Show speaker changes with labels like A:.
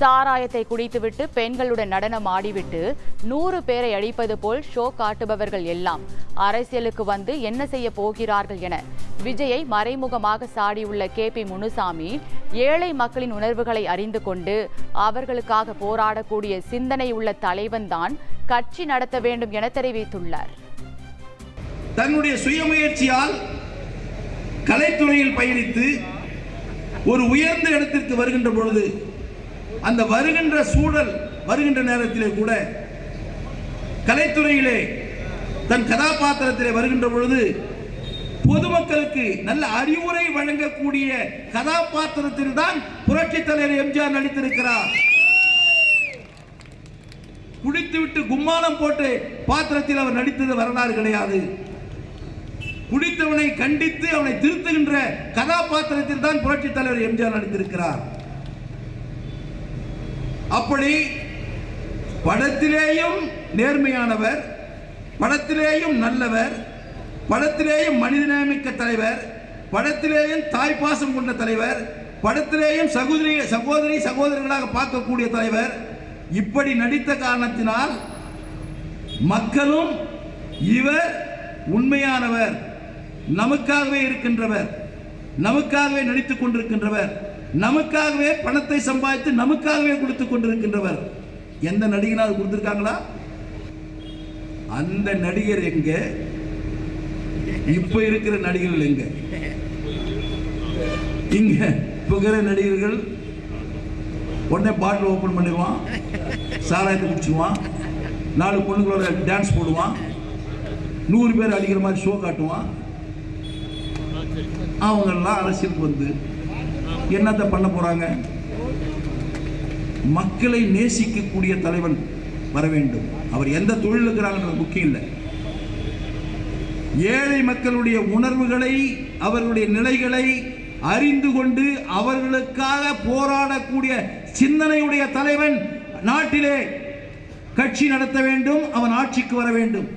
A: சாராயத்தை குடித்துவிட்டு பெண்களுடன் நடனம் ஆடிவிட்டு 100 பேரை அழிப்பது போல் ஷோ காட்டுபவர்கள் எல்லாம் அரசியலுக்கு வந்து என்ன செய்ய போகிறார்கள் என விஜயை மறைமுகமாக சாடியுள்ள KP முனுசாமி ஏழை மக்களின் உணர்வுகளை அறிந்து கொண்டு அவர்களுக்காக போராடக்கூடிய சிந்தனை உள்ள தலைவன் தான் கட்சி நடத்த வேண்டும் என தெரிவித்துள்ளார்.
B: தன்னுடைய சுயமுயற்சியால் கலைத்துறையில் பயணித்து ஒரு உயர்ந்த இடத்திற்கு வருகின்ற பொழுது அந்த வருகின்ற சூழல் வருகின்ற நேரத்திலே கூட கலைத்துறையிலே தன் கதாபாத்திரத்திலே வருகின்ற பொழுது பொதுமக்களுக்கு நல்ல அறிவுரை வழங்கக்கூடிய கதாபாத்திரத்தில் தான் புரட்சித் தலைவர் எம்ஜிஆர் நடித்திருக்கிறார். குடித்துவிட்டு கும்மாளம் போட்டு பாத்திரத்தில் அவர் நடித்தது வரலாறு கிடையாது. குடித்தவனை கண்டித்து அவனை திருத்துகின்ற கதாபாத்திரத்தில் தான் புரட்சித் தலைவர் எம்ஜிஆர் நடித்திருக்கிறார். அப்படி படத்திலேயும் நேர்மையானவர், படத்திலேயும் நல்லவர், படத்திலேயும் மனிதநேயமிக்க தலைவர், படத்திலேயும் தாய்ப்பாசம் கொண்ட தலைவர், படத்திலேயும் சகோதரர்களாக பார்க்கக்கூடிய தலைவர், இப்படி நடித்த காரணத்தினால் மக்களும் இவர் உண்மையானவர், நமக்காகவே இருக்கின்றவர், நமக்காகவே நடித்துக் கொண்டிருக்கின்றவர், நமக்காகவே பணத்தை சம்பாதித்து நமக்காகவே கொடுத்துக் கொண்டிருக்கின்றவர். எந்த நடிகனாவது கொடுத்திருக்காங்களா? அந்த நடிகர் எங்க? இப்ப இருக்கிற நடிகர்கள் எங்க? இங்க புகிற நடிகர்கள் உடனே பாட்டில் ஓபன் பண்ணிடுவான், சாராயத்தை குடிச்சுவான், 4 பொண்ணுங்களோட டான்ஸ் போடுவான், 100 பேர் அடிக்கிற மாதிரி ஷோ காட்டுவான். அவங்கெல்லாம் அரசியலுக்கு வந்து என்னத்தை பண்ண போறாங்க? மக்களை நேசிக்கக்கூடிய தலைவன் வர வேண்டும். அவர் எந்த தொழில் இருக்கிறாங்கன்றது முக்கியம் இல்லை. ஏழை மக்களுடைய உணர்வுகளை, அவர்களுடைய நிலைகளை அறிந்து கொண்டு அவர்களுக்காக போராடக்கூடிய சிந்தனையுடைய தலைவன் நாட்டிலே கட்சி நடத்த வேண்டும், அவன் ஆட்சிக்கு வர வேண்டும்.